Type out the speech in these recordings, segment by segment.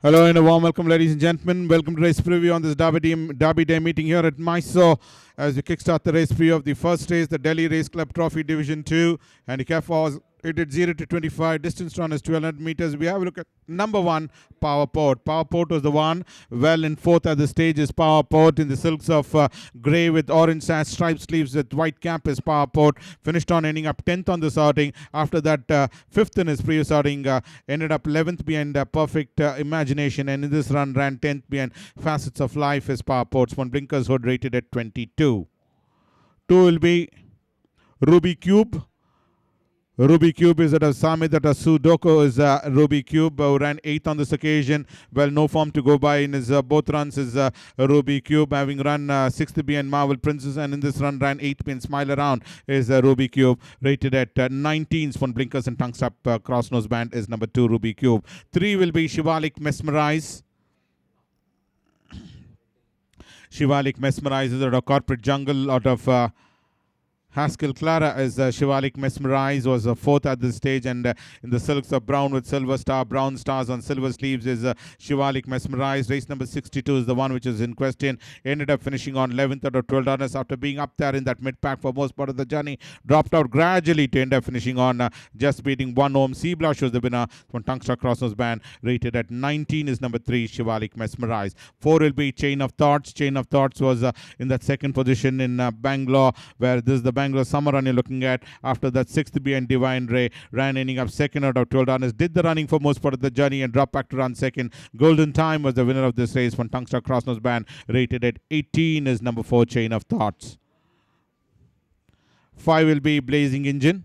Hello and a warm welcome, ladies and gentlemen. Welcome to race preview on this Derby Day meeting here at Mysore as we kickstart the race preview of the first race, the Delhi Race Club Trophy Division 2. Handicap was rated 0 to 25. Distance run is 1200 meters. We have a look at number 1, Powerport. Powerport was the one. Well in fourth at the stage is Powerport in the silks of grey with orange sash, striped sleeves with white cap is Powerport. Finished on ending up 10th on this outing. After that, 5th in his previous outing. Ended up 11th behind Perfect Imagination. And in this run, ran 10th behind Facets of Life is Powerport's one. Blinkers Hood rated at 22. 2 will be Ruby Cube. Ruby Cube is at a Samit, that a Sudoko is Ruby Cube, who ran 8th on this occasion. Well, no form to go by in his both runs is Ruby Cube, having run 6th behind Marvel Princess, and in this run ran 8th behind Smile Around is Ruby Cube, rated at 19. One Blinkers and Tongue Strap Cross Nose Band is number 2, Ruby Cube. 3 will be Shivalik Mesmerize. Shivalik Mesmerize is out of Corporate Jungle, out of Haskell Clara is Shivalik Mesmerize, was 4th at this stage, and in the silks of brown with silver star, brown stars on silver sleeves is Shivalik Mesmerize. Race number 62 is the one which is in question. Ended up finishing on 11th out of 12 runners after being up there in that mid-pack for most part of the journey. Dropped out gradually to end up finishing on just beating 1 Om. Sea Blush was the winner from Tungsta Crossnose Band, rated at 19 is number 3, Shivalik Mesmerize. 4 will be Chain of Thoughts. Chain of Thoughts was in that second position in Bangalore, where this is the Bangalore summer run you're looking at. After that, 6th behind Divine Ray, ran ending up 2nd out of 12 runners. Did the running for most part of the journey and dropped back to run 2nd. Golden Time was the winner of this race from Tungsta Crossnose Band, rated at 18 is number 4, Chain of Thoughts. 5 will be Blazing Engine.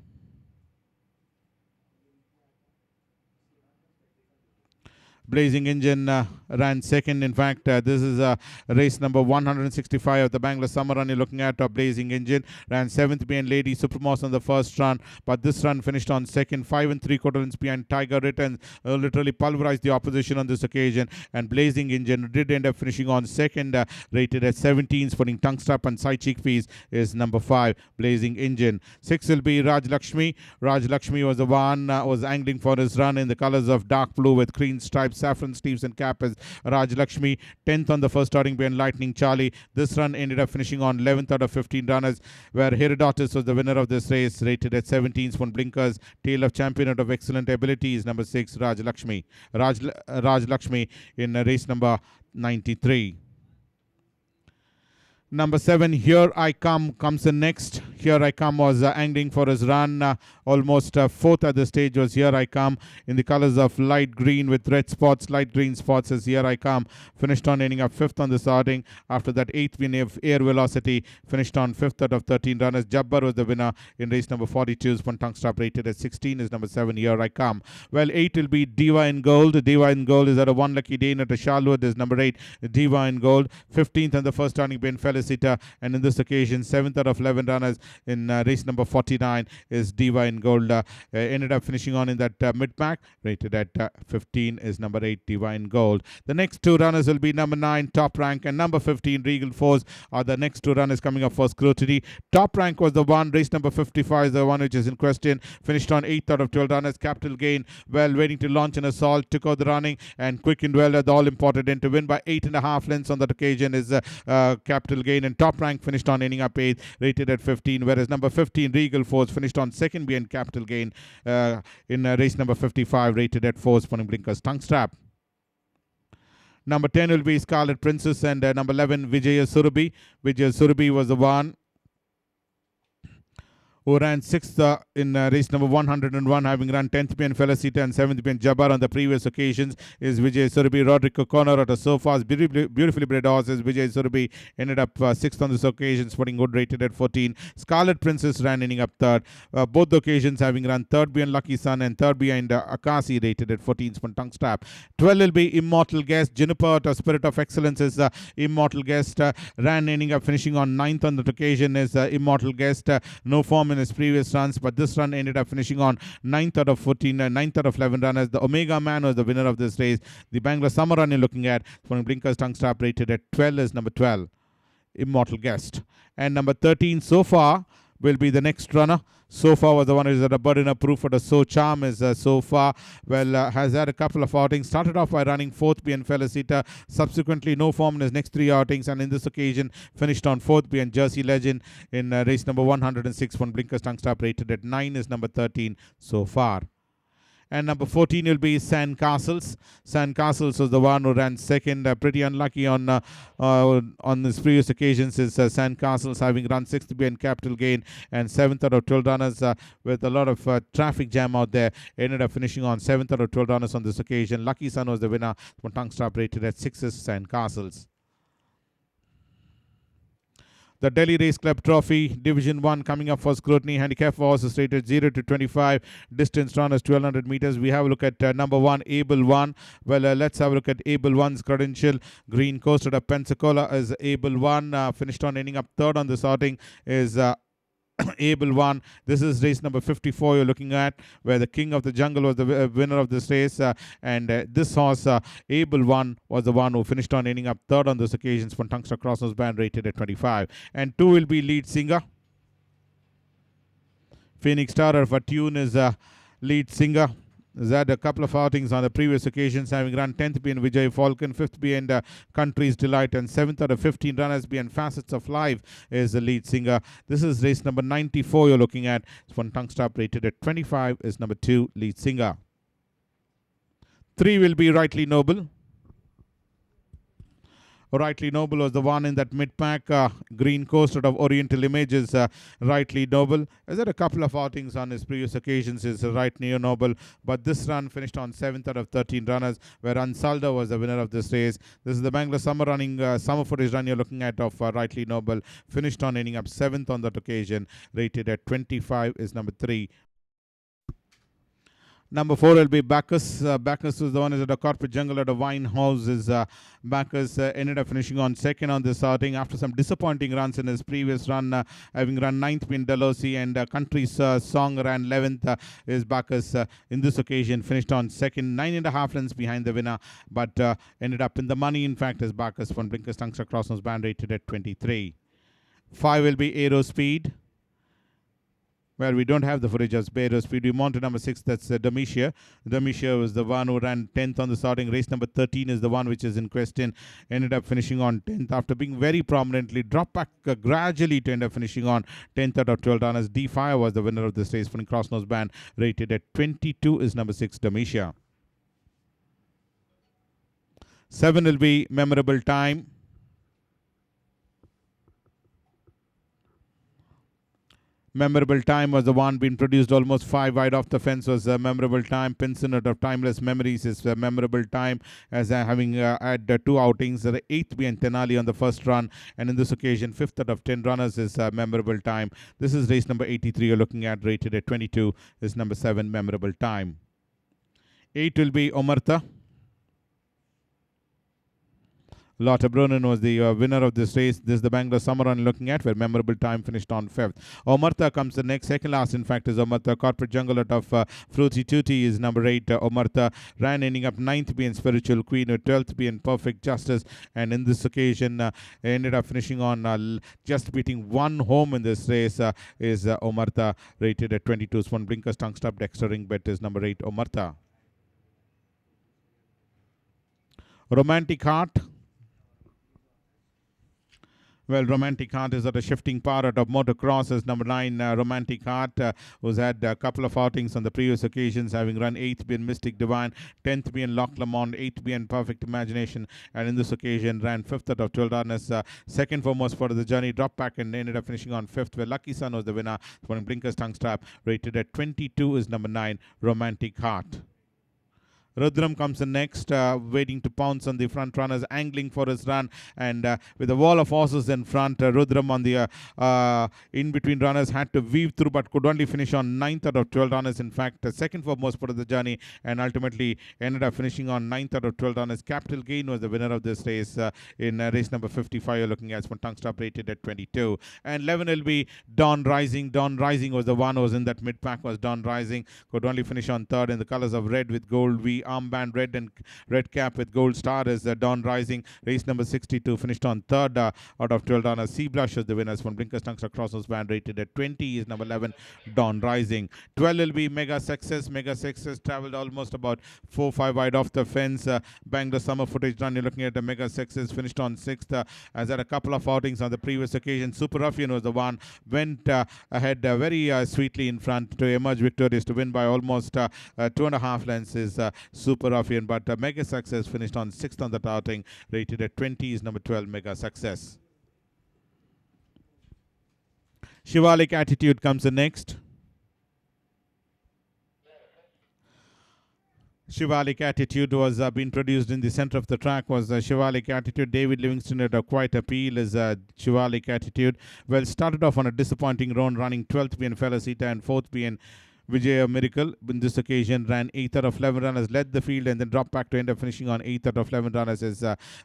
Blazing Engine ran 2nd. In fact, this is race number 165 of the Bangalore Summer Run you're looking at. Blazing Engine ran 7th behind Lady Supremos on the first run, but this run finished on 2nd. 5 3/4 runs behind Tiger Returns, literally pulverized the opposition on this occasion, and Blazing Engine did end up finishing on 2nd, rated at 17. Putting Tongue Strap and Side Cheek Fees is number 5, Blazing Engine. 6 will be Raj Lakshmi. Raj Lakshmi was the one was angling for his run in the colors of dark blue with green stripes, saffron sleeves and cap as Raj Lakshmi. 10th on the first outing behind Lightning Charlie. This run ended up finishing on 11th out of 15 runners, where Herodotus was the winner of this race, rated at 17. One Blinkers, Tail of Champion out of excellent ability is number 6, Raj Lakshmi. Raj Lakshmi in race number 93. Number 7, Here I Come, comes in next. Here I Come was angling for his run. Almost 4th at the stage was Here I Come in the colors of light green with red spots. Light green spots as Here I Come. Finished on ending up 5th on this outing. After that, 8th win of Air Velocity. Finished on 5th out of 13 runners. Jabbar was the winner in race number 42. One Tongue Strap rated at 16 is number 7, Here I Come. Well, 8 will be Diva in Gold. Diva in Gold is at a one lucky day at a Charlotte is number 8, Diva in Gold. 15th on the first outing being Felicita, and in this occasion 7th out of 11 runners in race number 49 is Diva in Gold. Ended up finishing on in that mid-pack, rated at 15 is number 8, Diva in Gold. The next 2 runners will be number 9, Top Rank, and number 15, Regal Force are the next 2 runners coming up for scrutiny. Top Rank was the one. Race number 55 is the one which is in question. Finished on 8th out of 12 runners. Capital Gain, well, waiting to launch an assault, took out the running, and Quick and Well at the all-important end to win by 8.5 lengths on that occasion is Capital Gain, and Top Rank finished on ending up 8th, rated at 15, whereas number 15, Regal Force, finished on 2nd behind Capital Gain in race number 55, rated at 4, Spawning Blinkers Tongue Strap. Number 10 will be Scarlet Princess, and number 11, Vijaya Surabhi. Vijaya Surabhi was the one who ran 6th in race number 101, having run 10th behind Felicita and 7th behind Jabbar on the previous occasions, is Vijay Surabhi. Rodrigo O'Connor at a Sofas, beautifully bred horses. Vijay Surabhi ended up 6th on this occasion, Sporting Good, rated at 14. Scarlet Princess ran ending up 3rd. Both occasions having run 3rd behind Lucky Sun and 3rd behind Akasi, rated at 14. Tongue Strap. 12 will be Immortal Guest. Juniper, a Spirit of Excellence, is Immortal Guest. Ran ending up finishing on 9th on that occasion is Immortal Guest. No form in his previous runs, but this run ended up finishing on 9th out of 14, 9th out of 11 runners. The Omega Man was the winner of this race. The Bangalore Summer Run you're looking at, from Blinkers Tongue Strap, rated at 12 is number 12, Immortal Guest. And number 13 so far, will be the next runner. So far was the one who is at a burden of proof for the So Charm is so far, has had a couple of outings. Started off by running 4th being Felicita, subsequently no form in his next 3 outings, and in this occasion finished on 4th being Jersey Legend in race number 106. One Blinkers tongue stop rated at 9 is number 13 so far. And number 14 will be Sandcastles. Sandcastles was the one who ran second. Pretty unlucky on his previous occasions is Sandcastles, having run 6th behind Capital Gain and 7th out of 12 runners with a lot of traffic jam out there. Ended up finishing on 7th out of 12 runners on this occasion. Lucky Sun was the winner. One tongue stop rated at 6 is Sandcastles. The Delhi Race Club Trophy, Division 1 coming up for scrutiny. Handicap for horses rated 0 to 25. Distance run is 1200 meters. We have a look at number 1, Able 1. Let's have a look at Able 1's credential. Green coasted of Pensacola is Able 1. Finished on ending up 3rd on this outing is Able 1. This is race number 54 you're looking at, where the King of the Jungle was the winner of this race, and this horse, Able 1, was the one who finished on ending up 3rd on this occasion for Tungster Crossnose Band rated at 25. And 2 will be Lead Singer. Phoenix Star of a Tune is Lead Singer. Has had a couple of outings on the previous occasions, having run 10th behind Vijay Falcon, 5th behind Country's Delight, and 7th out of 15 runners behind Facets of Life is the Lead Singer. This is race number 94 you're looking at. It's one tongue stop rated at 25 is number 2, Lead Singer. 3 will be Rightly Noble. Rightly Noble was the one in that mid-pack. Green coasted of Oriental Images. Rightly Noble has had a couple of outings on his previous occasions. Is Rightly Noble, but this run finished on 7th out of 13 runners, where Ansalda was the winner of this race. This is the Bangalore summer footage run you're looking at of Rightly Noble. Finished on ending up 7th on that occasion. Rated at 25 is number 3. Number 4 will be Bacchus. Bacchus was the one who is at a corporate jungle at a wine house. Bacchus ended up finishing on 2nd on this outing after some disappointing runs in his previous run, having run 9th in Dalhousie, and Country's Song ran 11th. Is Bacchus in this occasion finished on 2nd, 9.5 runs behind the winner, but ended up in the money. In fact, as Bacchus von Blinkers Tungster Crossnose Band rated at 23. 5 will be Aero Speed. Well, we don't have the footage of Aero Speed. We mount to number 6, that's Domitia. Domitia was the one who ran 10th on the starting. Race number 13 is the one which is in question. Ended up finishing on 10th after being very prominently. Dropped back gradually to end up finishing on 10th out of 12 runners. D-Fire was the winner of this race for the Crossnose Band. Rated at 22 is number 6, Domitia. 7 will be Memorable Time. Memorable Time was the one being produced almost 5 wide off the fence. Was Memorable Time. Pinson out of Timeless Memories is Memorable Time, as having had 2 outings. The 8th being Tenali on the first run, and in this occasion 5th out of 10 runners is Memorable Time. This is race number 83 you're looking at, rated at 22 is number 7, Memorable Time. 8 will be Omerta. Lotte Brunnen was the winner of this race. This is the Bangalore summer run looking at, where Memorable Time finished on 5th. Omerta comes the next. Second last, in fact, is Omerta. Corporate Jungle out of Fruity Tutti is number 8. Omerta ran ending up 9th being Spiritual Queen, with 12th being Perfect Justice, and in this occasion ended up finishing on just beating 1 home in this race is Omerta, rated at 22. Swan Blinkers Tongue Stop Dexter Ring Bet is number 8, Omerta. Romantic Heart. Well, Romantic Heart is at a shifting power out of Motocross as number 9, Romantic Heart, who's had a couple of outings on the previous occasions, having run 8th being Mystic Divine, 10th being Loch Lamont, 8th being Perfect Imagination, and in this occasion ran 5th out of 12 runners. Second for most part of the journey, dropped back and ended up finishing on 5th, where Lucky Sun was the winner. For Blinkers Tongue Strap, rated at 22 is number 9, Romantic Heart. Rudram comes in next, waiting to pounce on the front runners, angling for his run, and with a wall of horses in front, Rudram on the in-between runners had to weave through, but could only finish on 9th out of 12 runners. In fact, second for most part of the journey, and ultimately ended up finishing on 9th out of 12 runners. Capital Gain was the winner of this race in race number 55. You're looking at one tongue stop rated at 22. And 11 will be Dawn Rising. Dawn Rising was the one who was in that mid-pack, was Dawn Rising. Could only finish on 3rd in the colors of red with gold V armband, red cap with gold star is Dawn Rising. Race number 62 finished on third out of 12 runners. Sea Blush is the winners from Blinkers Tungster Crossers band, rated at 20 is number 11 Dawn Rising. 12 will be Mega Success. Mega Success traveled almost about 4-5 wide off the fence. Bangalore summer footage run. You're looking at the Mega Success finished on sixth. Has had a couple of outings on the previous occasion. Super Ruffian was the one, went ahead very sweetly in front to emerge victorious to win by almost 2.5 lengths is Super Ruffian, but Mega Success finished on sixth on that outing, rated at 20 is number 12 Mega Success. Shivalik Attitude comes in next. Shivalik Attitude was being produced in the center of the track was Shivalik Attitude. David Livingston had a quite appeal as Shivalik Attitude. Well, started off on a disappointing run, running 12th being Felicita and 4th being Vijaya Miracle. In this occasion ran 8th out of 11 runners, led the field and then dropped back to end up finishing on 8th out of 11 runners as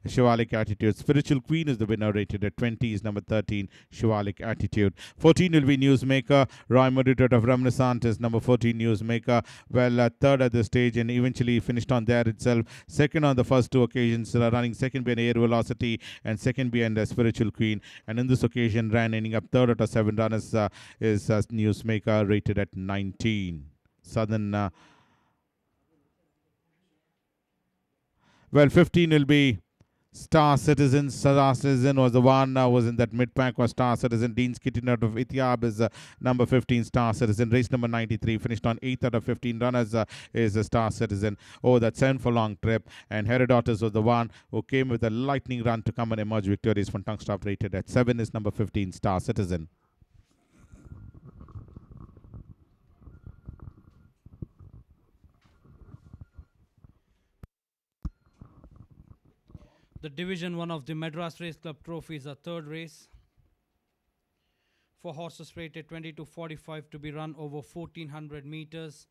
Shivalik Attitude. Spiritual Queen is the winner, rated at 20 is number 13 Shivalik Attitude. 14 will be Newsmaker. Roy Mudit of Reminiscent is number 14 Newsmaker. Well, third at the stage and eventually finished on there itself. Second on the first two occasions, running second behind Air Velocity and second behind Spiritual Queen. And in this occasion ran ending up third out of 7 runners is Newsmaker, rated at 19. Southern well, 15 will be Star Citizen. Star Citizen was the one was in that mid pack was Star Citizen. Dean Skittin out of Ethiop is number 15 Star Citizen. Race number 93 finished on 8th out of 15 runners is a Star Citizen. Oh, that 7 furlong trip, and Herodotus was the one who came with a lightning run to come and emerge victorious from tongue stop, rated at 7 is number 15 Star Citizen. The Division 1 of the Madras Race Club Trophy is a third race for horses rated 20 to 45 to be run over 1400 meters.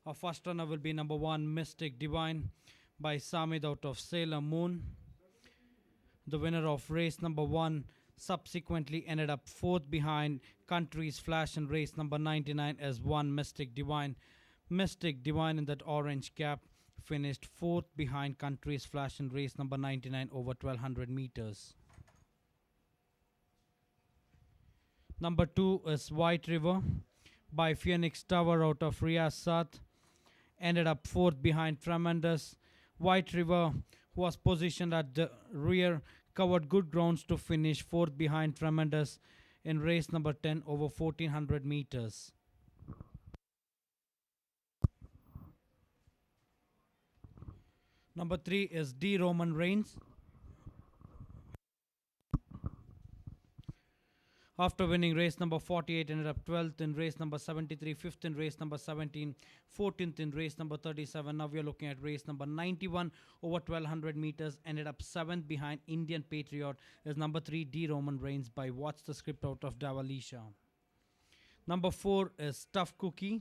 Our first runner will be number 1 Mystic Divine by Samid out of Sailor Moon. The winner of race number 1 subsequently ended up 4th behind Country's Flash in race number 99 as 1 Mystic Divine. Mystic Divine in that orange cap finished 4th behind Country's Flash in race number 99 over 1200 meters. Number 2 is White River by Phoenix Tower out of Riyasat. Ended up 4th behind Tremendous. White River was positioned at the rear, covered good grounds to finish 4th behind Tremendous in race number 10 over 1400 meters. Number 3 is D. Roman Reigns. After winning race number 48, ended up 12th in race number 73, 5th in race number 17, 14th in race number 37. Now we are looking at race number 91 over 1200 meters. Ended up 7th behind Indian Patriot is number 3 D. Roman Reigns by What's the Script out of Davalisha. Number 4 is Tough Cookie.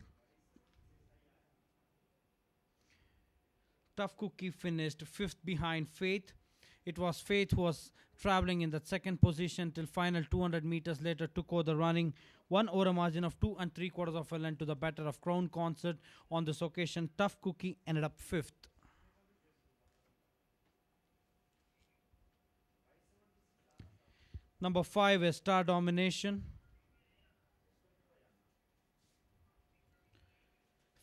Tough Cookie finished 5th behind Faith. It was Faith who was traveling in the second position till final 200 meters later took over the running, won over a margin of 2 3/4 of a length to the better of Crown Concert. On this occasion, Tough Cookie ended up 5th. Number 5 is Star Domination.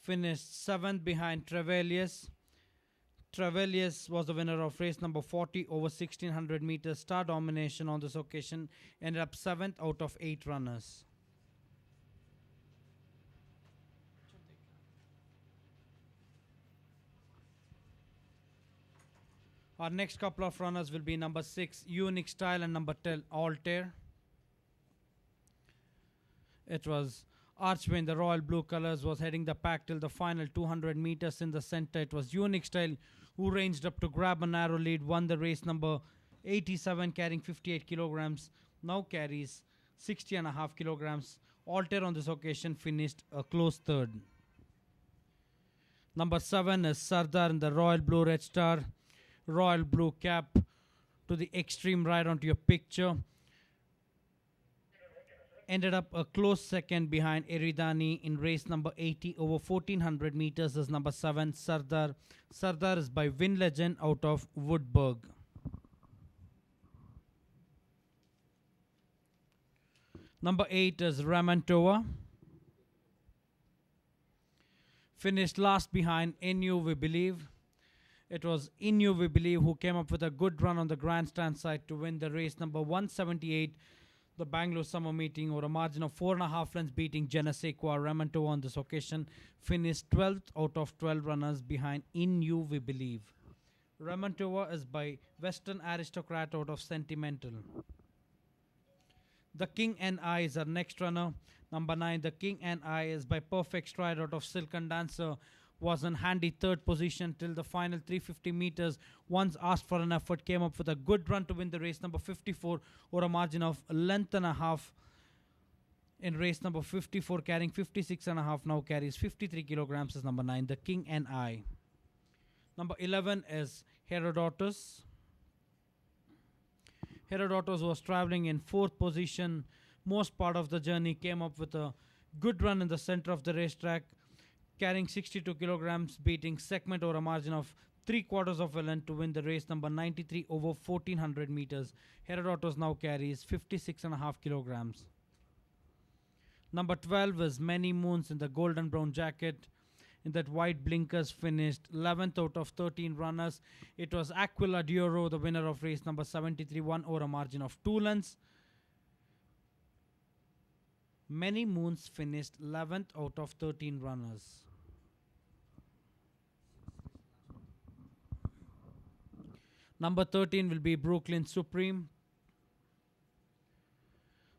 Finished 7th behind Trevelius. Trevelius was the winner of race number 40 over 1600 meters. Star Domination on this occasion ended up 7th out of 8 runners. Our next couple of runners will be number 6 Unique Style and number 10 Altair. It was Archway in the royal blue colors was heading the pack till the final 200 meters. In the center, it was Unique Style who ranged up to grab a narrow lead, won the race number 87 carrying 58 kilograms, now carries 60.5 kilograms. Altair on this occasion finished a close third. Number 7 is Sardar in the royal blue red star, royal blue cap to the extreme right onto your picture. ended up a close second behind Eridani in race number 80 over 1400 meters is number 7 Sardar. Sardar is by Win Legend out of Woodburg. Number 8 is Ramantova. Finished last behind In You We Believe. It was In You We Believe who came up with a good run on the grandstand side to win the race number 178, the Bangalore summer meeting, or a margin of 4.5 lengths, beating Genesequa. Ramantova on this occasion finished 12th out of 12 runners behind In You We Believe. Ramantova is by Western Aristocrat out of Sentimental. The King and I is our next runner. Number 9, The King and I is by Perfect Stride out of Silken Dancer. Was in handy third position till the final 350 meters. Once asked for an effort, came up with a good run to win the race number 54 or a margin of a length and a half. In race number 54, carrying 56.5, now carries 53 kilograms is number 9, The King and I. Number 11 is Herodotus. Herodotus was traveling in fourth position most part of the journey, came up with a good run in the center of the racetrack, carrying 62 kilograms, beating Segment over a margin of 3/4 of a length to win the race number 93 over 1400 meters. Herodotus now carries 56.5 kilograms. Number 12 is Many Moons in the golden brown jacket. In that white blinkers, finished 11th out of 13 runners. It was Aquila Dioro, the winner of race number 73, won over a margin of 2 lengths. Many Moons finished 11th out of 13 runners. Number 13 will be Brooklyn Supreme.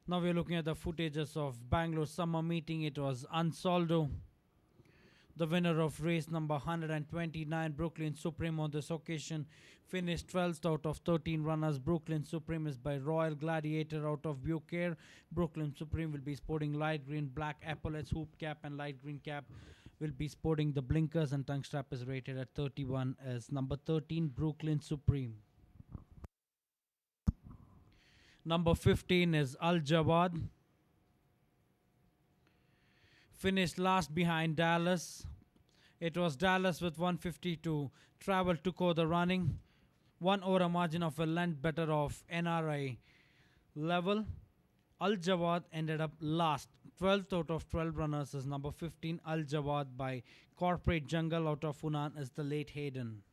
Now we're looking at the footages of Bangalore summer meeting. It was Ansaldo, the winner of race number 129. Brooklyn Supreme on this occasion finished 12th out of 13 runners. Brooklyn Supreme is by Royal Gladiator out of Bucare. Brooklyn Supreme will be sporting light green, black epaulets, hoop cap and light green cap. Will be sporting the blinkers, and tongue strap is rated at 31 as number 13 Brooklyn Supreme. Number 15 is Al Jawad. Finished last behind Dallas. It was Dallas with 152. Travel took over the running. Won over a margin of a length better of NRI level. Al Jawad ended up last. 12th out of 12 runners is number 15 Al Jawad by Corporate Jungle out of Funan is the late Hayden.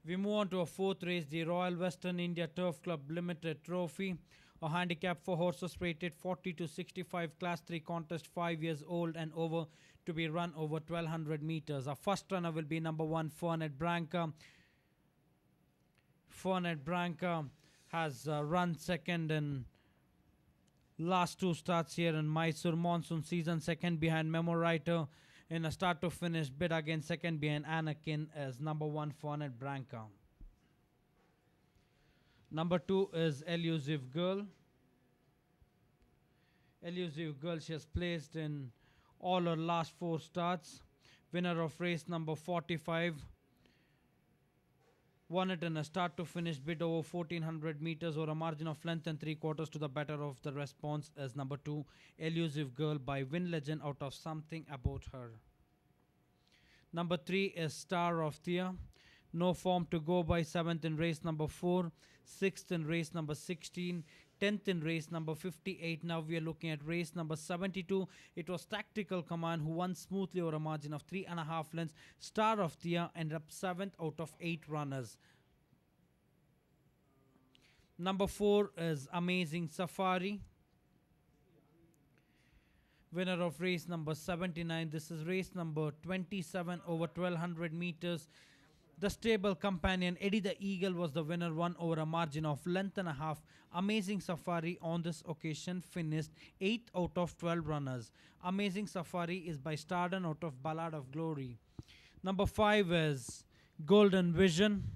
We move on to a fourth race, the Royal Western India Turf Club Limited Trophy. A handicap for horses rated 40 to 65, class 3 contest, 5 years old and over, to be run over 1200 meters. Our first runner will be number 1 Fernet Branca. Fernet Branca has run second in last 2 starts here in Mysore Monsoon season, second behind Memo Writer in a start to finish bid against second behind Anakin as number 1 Fernet Branca. Number 2 is Elusive Girl. Elusive Girl, she has placed in all her last 4 starts. Winner of race number 45. Won it in a start to finish bid over 1400 meters or a margin of length and 3/4 to the better of the response as number 2 Elusive Girl by Win Legend out of Something About Her. Number 3 is Star of Thea. No form to go by, 7th in race number 4, 6th in race number 16, 10th in race number 58. Now we are looking at race number 72. It was Tactical Command who won smoothly over a margin of 3.5 lengths. Star of Thea ended up 7th out of 8 runners. Number 4 is Amazing Safari. Winner of race number 79. This is race number 27 over 1200 meters. The stable companion Eddie the Eagle was the winner, won over a margin of length and a half. Amazing Safari on this occasion finished 8th out of 12 runners. Amazing Safari is by Stardon out of Ballad of Glory. Number 5 is Golden Vision.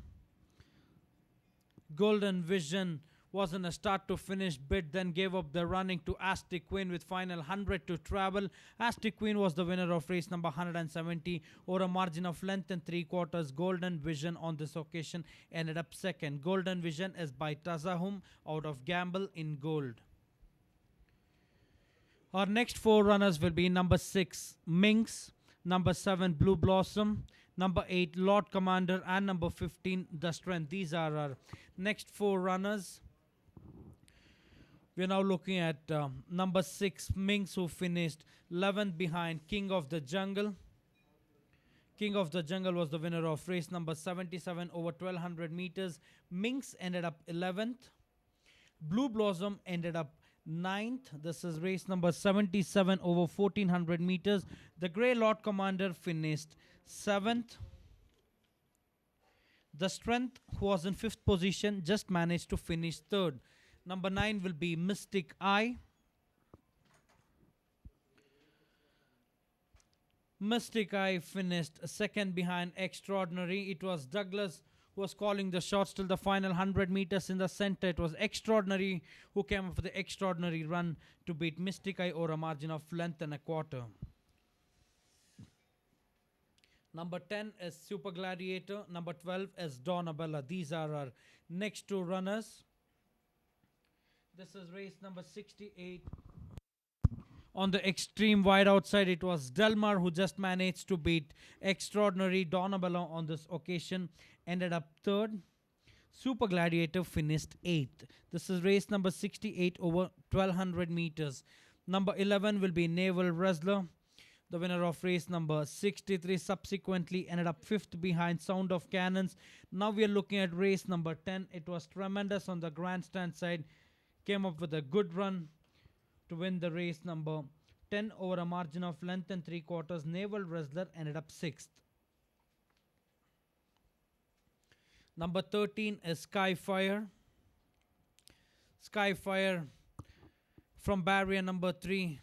Golden Vision was in a start to finish bid, then gave up the running to Aztec Queen with final 100 to travel. Aztec Queen was the winner of race number 170 over a margin of length and 3/4. Golden Vision on this occasion ended up second. Golden Vision is by Tazahum out of Gamble in Gold. Our next 4 runners will be number 6 Minx, number 7 Blue Blossom, number 8 Lord Commander, and number 15 The Strength. These are our next 4 runners. We are now looking at number 6 Minx, who finished 11th behind King of the Jungle. King of the Jungle was the winner of race number 77 over 1200 meters. Minx ended up 11th. Blue Blossom ended up 9th. This is race number 77 over 1400 meters. The Grey Lord Commander finished 7th. The Strength, who was in 5th position, just managed to finish 3rd. Number 9 will be Mystic Eye. Mystic Eye finished 2nd behind Extraordinary. It was Douglas who was calling the shots till the final 100 meters in the center. It was Extraordinary who came up with the extraordinary run to beat Mystic Eye over a margin of length and a quarter. Number 10 is Super Gladiator. Number 12 is Donabella. These are our next 2 runners. This is race number 68. On the extreme wide outside, it was Delmar who just managed to beat Extraordinary. Donabella on this occasion ended up 3rd. Super Gladiator finished 8th. This is race number 68 over 1200 meters. Number 11 will be Naval Wrestler. The winner of race number 63 subsequently ended up 5th behind Sound of Cannons. Now we are looking at race number 10. It was Tremendous on the grandstand side. Came up with a good run to win the race number 10 over a margin of length and 3/4. Naval Wrestler ended up 6th. Number 13 is Skyfire. Skyfire from barrier number 3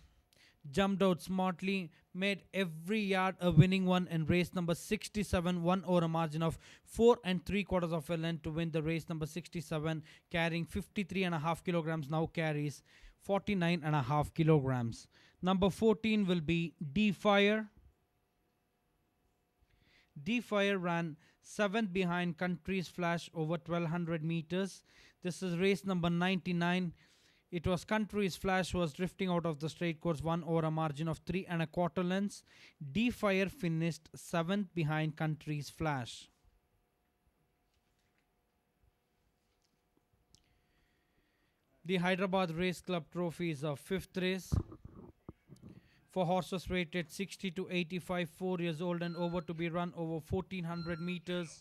jumped out smartly, made every yard a winning one in race number 67, won over a margin of 4 3/4 of a length to win the race number 67, carrying 53.5 kilograms, now carries 49.5 kilograms. Number 14 will be D-Fire. D-Fire ran 7th behind Country's Flash over 1200 meters. This is race number 99. It was Country's Flash who was drifting out of the straight course, won over a margin of 3 1/4 lengths. D-Fire finished 7th behind Country's Flash. The Hyderabad Race Club Trophy is a 5th race for horses rated 60 to 85, 4 years old and over, to be run over 1400 meters.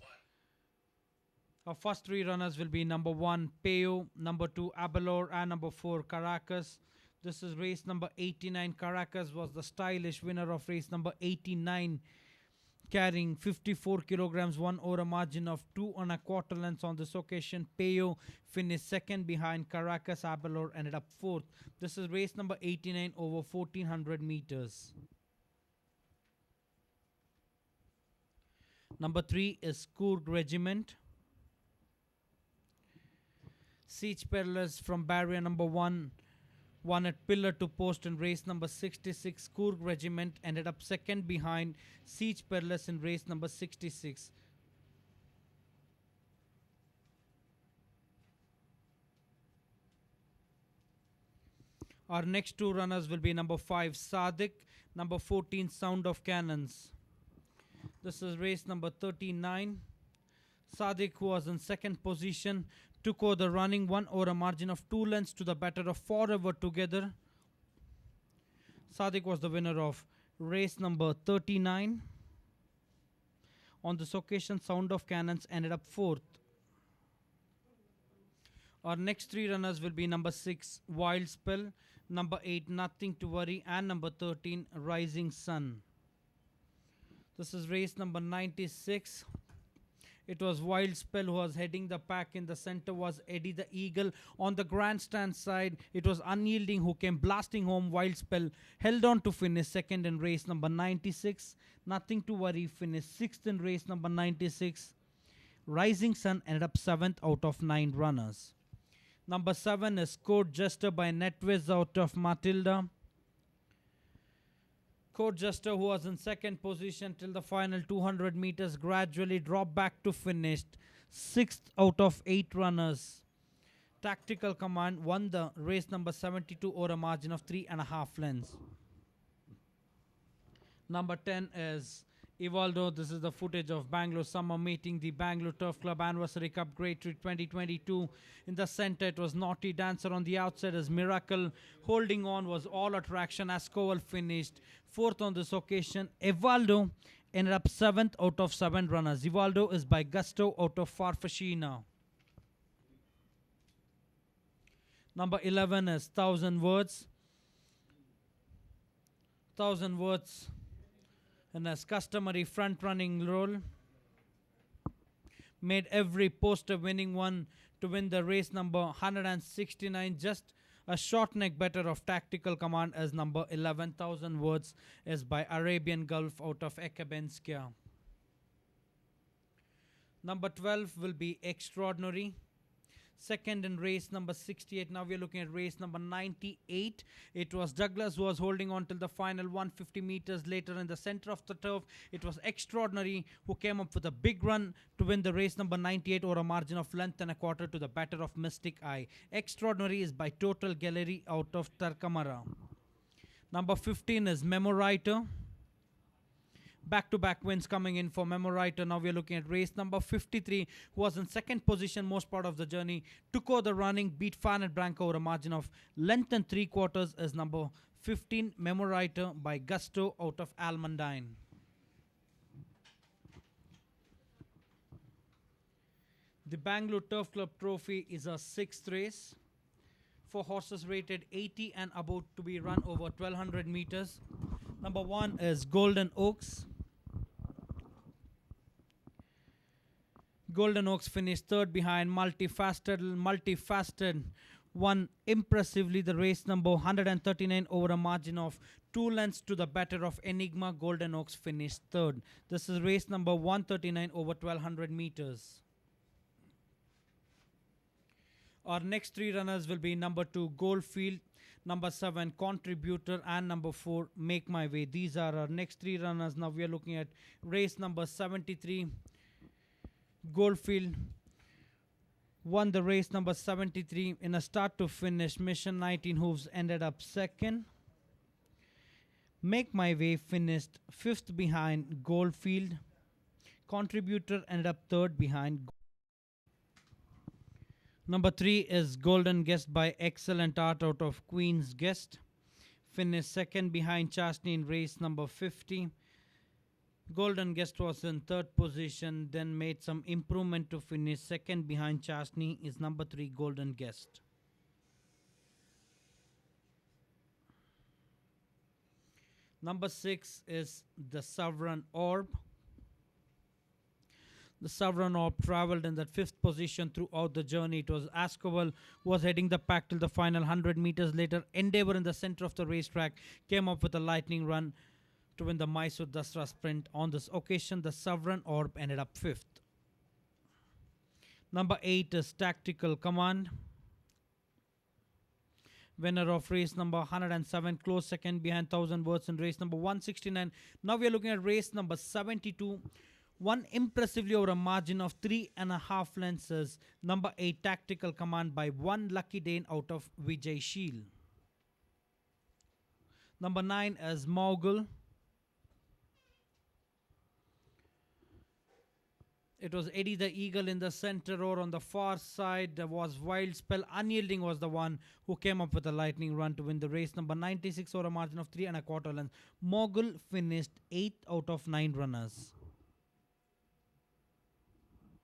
Our first 3 runners will be number 1 Peo, number 2 Abalor, and number 4 Caracas. This is race number 89. Caracas was the stylish winner of race number 89, carrying 54 kilograms, won over a margin of 2 1/4 lengths on this occasion. Peo finished 2nd behind Caracas. Abalor ended up 4th. This is race number 89 over 1400 meters. Number 3 is Coorg Regiment. Siege Perilous from barrier number 1 won at pillar to post in race number 66. Coorg Regiment ended up 2nd behind Siege Perilous in race number 66. Our next 2 runners will be number 5 Sadiq, number 14 Sound of Cannons. This is race number 39. Sadiq, who was in 2nd position, took over the running, won over a margin of 2 lengths to the better of Forever Together. Sadiq was the winner of race number 39. On this occasion, Sound of Cannons ended up 4th. Our next 3 runners will be number 6 Wild Spell, number 8 Nothing to Worry, and number 13 Rising Sun. This is race number 96. It was Wild Spell who was heading the pack. In the center was Eddie the Eagle. On the grandstand side, it was Unyielding who came blasting home. Wild Spell held on to finish 2nd in race number 96. Nothing to Worry finished 6th in race number 96. Rising Sun ended up 7th out of 9 runners. Number 7 is Court Jester by Netwiz out of Matilda. Court Jester, who was in second position till the final 200 meters, gradually dropped back to finish 6th out of 8 runners. Tactical Command won the race number 72 over a margin of 3.5 lengths. Number 10 is Evaldo. This is the footage of Bangalore Summer Meeting, the Bangalore Turf Club Anniversary Cup Grade 3 2022. In the center, it was Naughty Dancer. On the outside is Miracle. Holding on was All Attraction as Cowell finished 4th on this occasion. Evaldo ended up 7th out of 7 runners. Evaldo is by Gusto out of Farfashina. Number 11 is 1000 Words. 1000 Words in his customary front-running role. Made every poster winning one to win the race number 169. Just a short neck better of Tactical Command as number 11,000 Words is by Arabian Gulf out of Ekabenskia. Number 12 will be Extraordinary. Second in race number 68. Now we are looking at race number 98. It was Douglas who was holding on till the final 150 meters. Later in the center of the turf, it was Extraordinary who came up with a big run to win the race number 98 over a margin of length and a quarter to the better of Mystic Eye. Extraordinary is by Total Gallery out of Tarkamara. Number 15 is Memoriter. Back-to-back wins coming in for Memoriter. Now we are looking at race number 53, who was in second position most part of the journey. Took over the running, beat Fanet Branca over a margin of length and 3/4 as number 15, Memoriter by Gusto out of Almondine. The Bangalore Turf Club Trophy is a 6th race for horses rated 80 and above to be run over 1200 meters. Number 1 is Golden Oaks. Golden Oaks finished 3rd behind Multifaceted won impressively the race number 139 over a margin of 2 lengths to the better of Enigma. Golden Oaks finished 3rd. This is race number 139 over 1200 meters. Our next 3 runners will be number 2 Goldfield, number 7 Contributor, and number 4 Make My Way. These are our next 3 runners. Now we are looking at race number 73. Goldfield won the race number 73 in a start to finish. Mission 19 Hooves ended up 2nd. Make My Way finished 5th behind Goldfield. Contributor ended up 3rd behind. Number 3 is Golden Guest by Excellent Art out of Queen's Guest. Finished 2nd behind Chastney in race number 50. Golden Guest was in 3rd position, then made some improvement to finish 2nd behind Chastney is number 3 Golden Guest. Number 6 is the Sovereign Orb. The Sovereign Orb traveled in that 5th position throughout the journey. It was Ascoval who was heading the pack till the final 100 meters. Later, Endeavour in the center of the racetrack came up with a lightning run to win the Mysore Dasra sprint. On this occasion, the Sovereign Orb ended up 5th. Number 8 is Tactical Command. Winner of race number 107, close second behind 1000 Words in race number 169. Now we are looking at race number 72. Won impressively over a margin of 3.5 lengths is number 8 Tactical Command by 1 Lucky Dane out of Vijay Sheel. Number 9 is Mogul. It was Eddie the Eagle in the center row. On the far side there was Wild Spell. Unyielding was the one who came up with a lightning run to win the race number 96 over a margin of 3.25 lengths. Mogul finished 8th out of 9 runners.